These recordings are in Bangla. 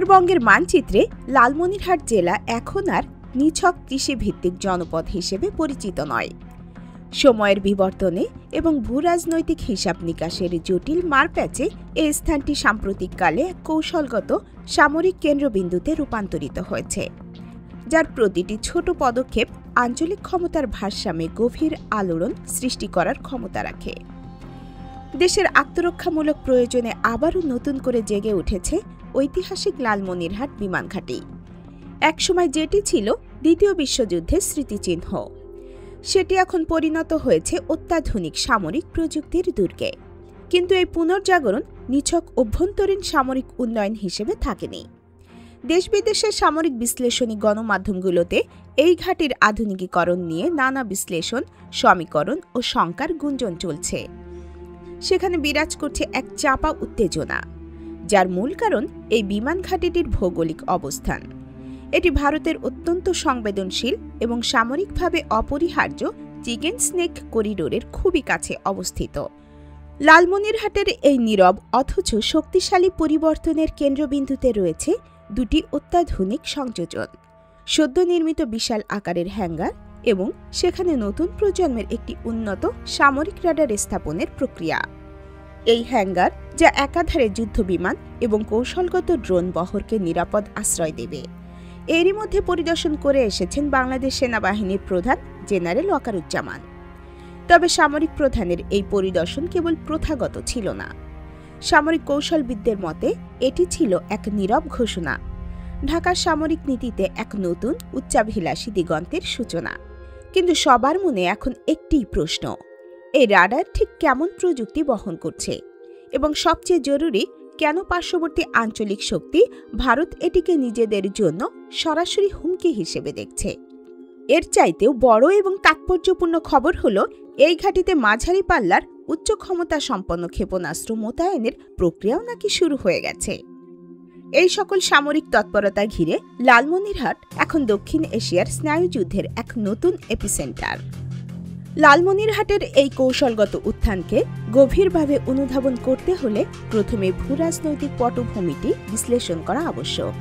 উত্তরবঙ্গের মানচিত্রে লালমনিরহাট জেলা এখন আর নিছক কৃষিভিত্তিক জনপদ হিসেবে পরিচিত নয়। সময়ের বিবর্তনে এবং ভূরাজনৈতিক হিসাব নিকাশের জটিল মারপ্যাচে এই স্থানটি সাম্প্রতিককালে কৌশলগত সামরিক কেন্দ্রবিন্দুতে রূপান্তরিত হয়েছে, যার প্রতিটি ছোট পদক্ষেপ আঞ্চলিক ক্ষমতার ভারসাম্যে গভীর আলোড়ন সৃষ্টি করার ক্ষমতা রাখে। দেশের আত্মরক্ষামূলক প্রয়োজনে আবারও নতুন করে জেগে উঠেছে ঐতিহাসিক লালমনিরহাট বিমানঘাঁটি। একসময় যেটি ছিল দ্বিতীয় বিশ্বযুদ্ধের স্মৃতিচিহ্ন, সেটি এখন পরিণত হয়েছে অত্যাধুনিক সামরিক প্রযুক্তির দুর্গে। কিন্তু এই পুনর্জাগরণ নিছক অভ্যন্তরীণ সামরিক উন্নয়ন হিসেবে থাকেনি। দেশ বিদেশের সামরিক বিশ্লেষণী গণমাধ্যমগুলোতে এই ঘাঁটির আধুনিকীকরণ নিয়ে নানা বিশ্লেষণ, সমীকরণ ও শঙ্কার গুঞ্জন চলছে। সেখানে বিরাজ করছে এক চাপা উত্তেজনা, যার মূল কারণ এই বিমান ঘাঁটিটির ভৌগোলিক অবস্থান। এটি ভারতের অত্যন্ত সংবেদনশীল এবং সামরিকভাবে অপরিহার্য চিকেন স্নেক করিডোরের খুবই কাছে অবস্থিত। লালমনিরহাটের এই নীরব অথচ শক্তিশালী পরিবর্তনের কেন্দ্রবিন্দুতে রয়েছে দুটি অত্যাধুনিক সংযোজন: সদ্য নির্মিত বিশাল আকারের হ্যাঙ্গার এবং সেখানে নতুন প্রজন্মের একটি উন্নত সামরিক রাডার স্থাপনের প্রক্রিয়া। এই হ্যাঙ্গার, যা একাধারে যুদ্ধবিমান এবং কৌশলগত ড্রোন বহরকে নিরাপদ আশ্রয় দেবে, এরই মধ্যে পরিদর্শন করে এসেছেন বাংলাদেশ সেনাবাহিনীর প্রধান জেনারেল ওয়াকারুজ্জামান। তবে সামরিক প্রধানের এই পরিদর্শন কেবল প্রথাগত ছিল না। সামরিক কৌশলবিদদের মতে এটি ছিল এক নীরব ঘোষণা, ঢাকার সামরিক নীতিতে এক নতুন উচ্চাভিলাষী দিগন্তের সূচনা। কিন্তু সবার মনে এখন একটিই প্রশ্ন: এই রাডার ঠিক কেমন প্রযুক্তি বহন করছে, এবং সবচেয়ে জরুরি, কেন পার্শ্ববর্তী আঞ্চলিক শক্তি ভারত এটিকে নিজেদের জন্য সরাসরি হুমকি হিসেবে দেখছে? এর চাইতেও বড় এবং তাৎপর্যপূর্ণ খবর হল, এই ঘাঁটিতে মাঝারি পাল্লার উচ্চ ক্ষমতা সম্পন্ন ক্ষেপণাস্ত্র মোতায়েনের প্রক্রিয়াও নাকি শুরু হয়ে গেছে। এই সকল সামরিক তৎপরতা ঘিরে লালমনিরহাট এখন দক্ষিণ এশিয়ার স্নায়ুযুদ্ধের এক নতুন এপিসেন্টার। লালমনিরহাটের এই কৌশলগত উত্থানকে গভীরভাবে অনুধাবন করতে হলে প্রথমে ভূরাজনৈতিক পটভূমিটি বিশ্লেষণ করা আবশ্যক।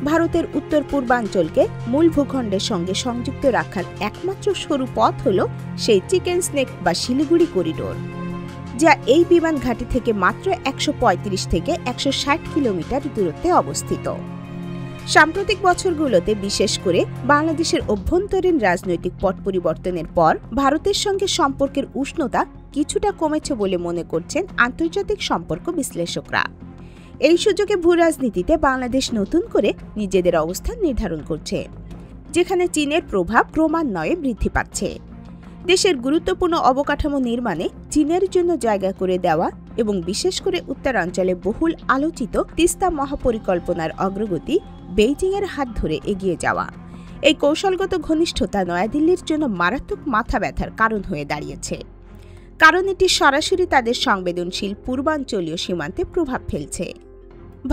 ভারতের উত্তর পূর্বাঞ্চলকে মূল ভূখণ্ডের সঙ্গে সংযুক্ত রাখার একমাত্র সরু পথ হল সেই চিকেন স্নেক বা শিলিগুড়ি করিডোর, যা এই বিমান ঘাঁটি থেকে মাত্র ১৩৫ থেকে ১৬০ কিলোমিটার দূরত্বে অবস্থিত। সাম্প্রতিক বছরগুলোতে, বিশেষ করে বাংলাদেশের অভ্যন্তরীণ রাজনৈতিক পট পরিবর্তনের পর, ভারতের সঙ্গে সম্পর্কের উষ্ণতা কিছুটা কমেছে বলে মনে করছেন আন্তর্জাতিক সম্পর্ক বিশ্লেষকরা। এই সুযোগে ভূরাজনীতিতে বাংলাদেশ নতুন করে নিজেদের অবস্থান নির্ধারণ করছে, যেখানে চীনের প্রভাব ক্রমান্বয়ে বৃদ্ধি পাচ্ছে। দেশের গুরুত্বপূর্ণ অবকাঠামো নির্মাণে চীনের জন্য জায়গা করে দেওয়া এবং বিশেষ করে উত্তরাঞ্চলে বহুল আলোচিত তিস্তা মহাপরিকল্পনার অগ্রগতি বেইজিংয়ের হাত ধরে এগিয়ে যাওয়া, এই কৌশলগত ঘনিষ্ঠতা নয়াদিল্লির জন্য মারাত্মক মাথা ব্যথার কারণ হয়ে দাঁড়িয়েছে, কারণ এটি সরাসরি তাদের সংবেদনশীল পূর্বাঞ্চলীয় সীমান্তে প্রভাব ফেলছে।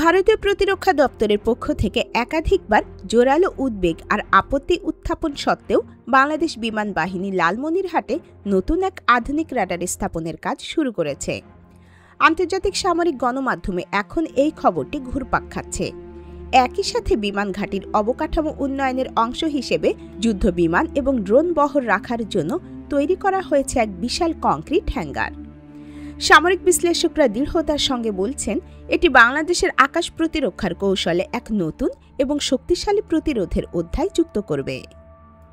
ভারতীয় প্রতিরক্ষা দপ্তরের পক্ষ থেকে একাধিকবার জোরালো উদ্বেগ আর আপত্তি উত্থাপন সত্ত্বেও বাংলাদেশ বিমান বাহিনী লালমনিরহাটে নতুন এক আধুনিক রাডার স্থাপনের কাজ শুরু করেছে। আন্তর্জাতিক সামরিক গণমাধ্যমে এখন এই খবরটি ঘুরপাক খাচ্ছে। একই সাথে বিমান ঘাঁটির অবকাঠামো উন্নয়নের অংশ হিসেবে যুদ্ধ বিমান এবং ড্রোন বহর রাখার জন্য তৈরি করা হয়েছে এক বিশাল কংক্রিট হ্যাঙ্গার। সামরিক বিশ্লেষকরা দৃঢ়তার সঙ্গে বলছেন, এটি বাংলাদেশের আকাশ প্রতিরক্ষার কৌশলে এক নতুন এবং শক্তিশালী প্রতিরোধের অধ্যায় যুক্ত করবে।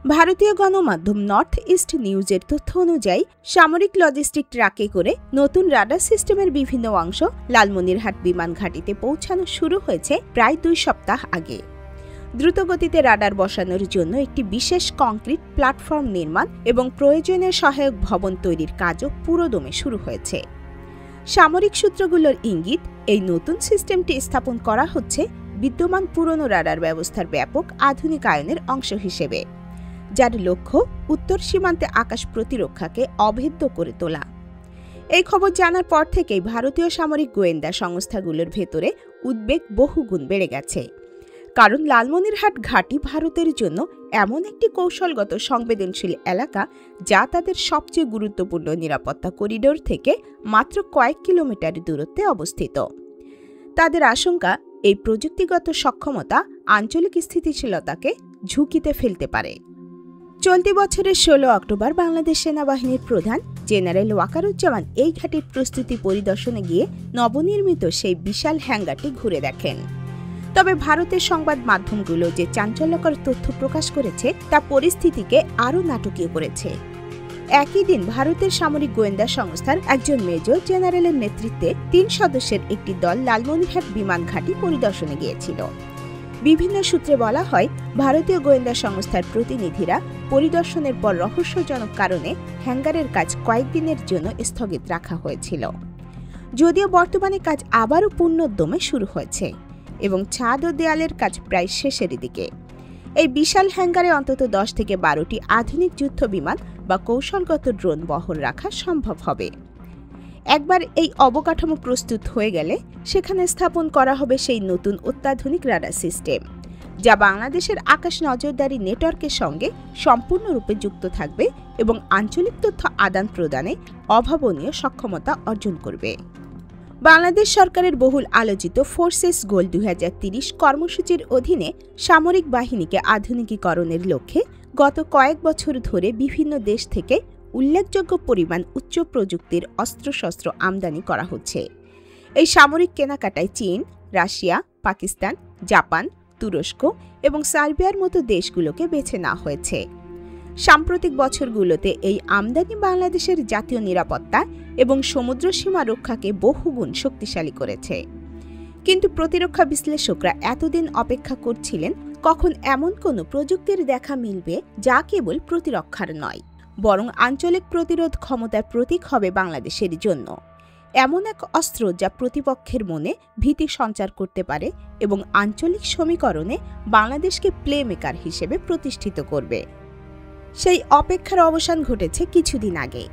ভারতীয় গণমাধ্যম নর্থ ইস্ট নিউজের তথ্য অনুযায়ী, সামরিক লজিস্টিক ট্রাকে করে নতুন রাডার সিস্টেমের বিভিন্ন অংশ লালমনিরহাট বিমান ঘাঁটিতে পৌঁছানো শুরু হয়েছে প্রায় ২ সপ্তাহ আগে। দ্রুতগতিতে রাডার বসানোর জন্য একটি বিশেষ কংক্রিট প্ল্যাটফর্ম নির্মাণ এবং প্রয়োজনীয় সহায়ক ভবন তৈরির কাজও পুরোদমে শুরু হয়েছে। সামরিক সূত্রগুলোর ইঙ্গিত, এই নতুন সিস্টেমটি স্থাপন করা হচ্ছে বিদ্যমান পুরনো রাডার ব্যবস্থার ব্যাপক আধুনিকায়নের অংশ হিসেবে, যার লক্ষ্য উত্তর সীমান্তে আকাশ প্রতিরক্ষাকে অভেদ্য করে তোলা। এই খবর জানার পর থেকেই ভারতীয় সামরিক গোয়েন্দা সংস্থাগুলোর ভেতরে উদ্বেগ বহুগুণ বেড়ে গেছে, কারণ লালমনিরহাট ঘাঁটি ভারতের জন্য এমন একটি কৌশলগত সংবেদনশীল এলাকা, যা তাদের সবচেয়ে গুরুত্বপূর্ণ নিরাপত্তা করিডোর থেকে মাত্র কয়েক কিলোমিটার দূরত্বে অবস্থিত। তাদের আশঙ্কা, এই প্রযুক্তিগত সক্ষমতা আঞ্চলিক স্থিতিশীলতাকে ঝুঁকিতে ফেলতে পারে। চলতি বছরের 16 অক্টোবর বাংলাদেশ সেনাবাহিনীর প্রধান জেনারেল ওয়াকারুজ্জামান এই ঘাঁটির প্রস্তুতি পরিদর্শনে গিয়ে নবনির্মিত সেই বিশাল হ্যাঙ্গারটি ঘুরে দেখেন। তবে ভারতের সংবাদ মাধ্যমগুলো যে চাঞ্চল্যকর তথ্য প্রকাশ করেছে তা পরিস্থিতিকে আরও নাটকীয় করেছে। একই দিন ভারতের সামরিক গোয়েন্দা সংস্থার একজন মেজর জেনারেলের নেতৃত্বে 3 সদস্যের একটি দল লালমনিরহাট বিমান ঘাঁটি পরিদর্শনে গিয়েছিল। বিভিন্ন সূত্রে বলা হয়, ভারতীয় গোয়েন্দা সংস্থার প্রতিনিধিরা পরিদর্শনের পর রহস্যজনক কারণে হ্যাঙ্গারের কাজ কয়েকদিনের জন্য স্থগিত রাখা হয়েছিল। যদিও বর্তমানে কাজ আবারও পূর্ণোদ্যমে শুরু হয়েছে এবং ছাদ ও দেয়ালের কাজ প্রায় শেষের দিকে। এই বিশাল হ্যাঙ্গারে অন্তত 10 থেকে 12টি আধুনিক যুদ্ধ বিমান বা কৌশলগত ড্রোন বহর রাখা সম্ভব হবে। একবার এই অবকাঠামো প্রস্তুত হয়ে গেলে সেখানে স্থাপন করা হবে সেই নতুন অত্যাধুনিক রাডার সিস্টেম, যা বাংলাদেশের আকাশ নজরদারি নেটওয়ার্কের সঙ্গে সম্পূর্ণরূপে যুক্ত থাকবে এবং আঞ্চলিক তথ্য আদান প্রদানে অভাবনীয় সক্ষমতা অর্জন করবে। বাংলাদেশ সরকারের বহুল আলোচিত ফোর্সেস গোল 2030 কর্মসূচির অধীনে সামরিক বাহিনীকে আধুনিকীকরণের লক্ষ্যে গত কয়েক বছর ধরে বিভিন্ন দেশ থেকে উল্লেখযোগ্য পরিমাণ উচ্চ প্রযুক্তির অস্ত্রশস্ত্র আমদানি করা হচ্ছে। এই সামরিক কেনাকাটায় চীন, রাশিয়া, পাকিস্তান, জাপান, তুরস্ক এবং সার্বিয়ার মতো দেশগুলোকে বেছে নেওয়া হয়েছে। সাম্প্রতিক বছরগুলোতে এই আমদানি বাংলাদেশের জাতীয় নিরাপত্তা এবং সমুদ্র সীমা রক্ষাকে বহুগুণ শক্তিশালী করেছে। কিন্তু প্রতিরক্ষা বিশ্লেষকরা এতদিন অপেক্ষা করছিলেন কখন এমন কোনো প্রযুক্তির দেখা মিলবে যা কেবল প্রতিরক্ষার নয়, বরং আঞ্চলিক প্রতিরোধ ক্ষমতার প্রতীক হবে বাংলাদেশের জন্য। এমন এক অস্ত্র যা প্রতিপক্ষের মনে ভীতি সঞ্চার করতে পারে এবং আঞ্চলিক সমীকরণে বাংলাদেশকে প্লে মেকার হিসেবে প্রতিষ্ঠিত করবে। সেই অপেক্ষার অবসান ঘটেছে কিছুদিন আগে।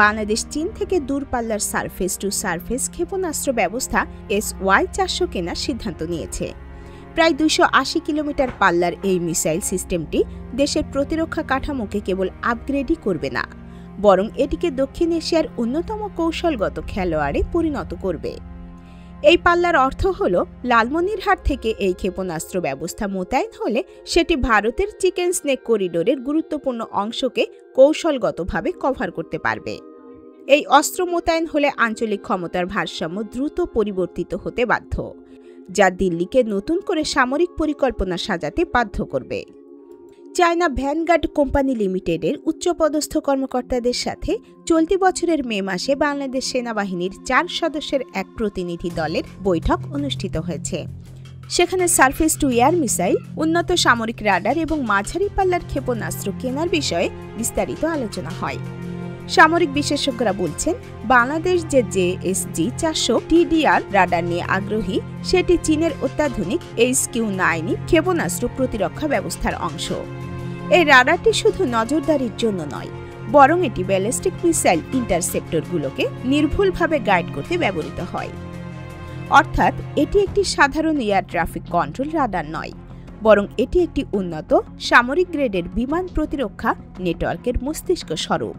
বাংলাদেশ চীন থেকে দূরপাল্লার সারফেস টু সারফেস ক্ষেপণাস্ত্র ব্যবস্থা SY-400 কেনার সিদ্ধান্ত নিয়েছে। প্রায় 280 কিলোমিটার পাল্লার এই মিসাইল সিস্টেমটি দেশের প্রতিরক্ষা কাঠামোকে কেবল আপগ্রেডই করবে না, বরং এটিকে দক্ষিণ এশিয়ার অন্যতম কৌশলগত খেলোয়াড়ে পরিণত করবে। এই পাল্লার অর্থ হল, লালমনিরহাট থেকে এই ক্ষেপণাস্ত্র ব্যবস্থা মোতায়েন হলে সেটি ভারতের চিকেন স্নেক করিডোরের গুরুত্বপূর্ণ অংশকে কৌশলগতভাবে কভার করতে পারবে। এই অস্ত্র মোতায়েন হলে আঞ্চলিক ক্ষমতার ভারসাম্য দ্রুত পরিবর্তিত হতে বাধ্য, যা দিল্লিকে নতুন করে সামরিক পরিকল্পনা সাজাতে বাধ্য করবে। চায়না ভ্যানগার্ড কোম্পানি লিমিটেডের উচ্চপদস্থ কর্মকর্তাদের সাথে চলতি বছরের মে মাসে বাংলাদেশ সেনাবাহিনীর 4 সদস্যের এক প্রতিনিধি দলের বৈঠক অনুষ্ঠিত হয়েছে। সেখানে সারফেস টু এয়ার মিসাইল, উন্নত সামরিক রাডার এবং মাঝারি পাল্লার ক্ষেপণাস্ত্র কেনার বিষয়ে বিস্তারিত আলোচনা হয়। সামরিক বিশেষজ্ঞরা বলছেন, বাংলাদেশ যে JSG-400 TDR রাডার নিয়ে আগ্রহী, সেটি চীনের অত্যাধুনিক HQ-9 ক্ষেপণাস্ত্র প্রতিরক্ষা ব্যবস্থার অংশ। এই রাডারটি শুধু নজরদারির জন্য নয়, বরং এটি ব্যালিস্টিক মিসাইল ইন্টারসেপ্টরগুলোকে নির্ভুলভাবে গাইড করতে ব্যবহৃত হয়। অর্থাৎ এটি একটি সাধারণ এয়ার ট্রাফিক কন্ট্রোল রাডার নয়, বরং এটি একটি উন্নত সামরিক গ্রেডের বিমান প্রতিরক্ষা নেটওয়ার্কের মস্তিষ্ক স্বরূপ।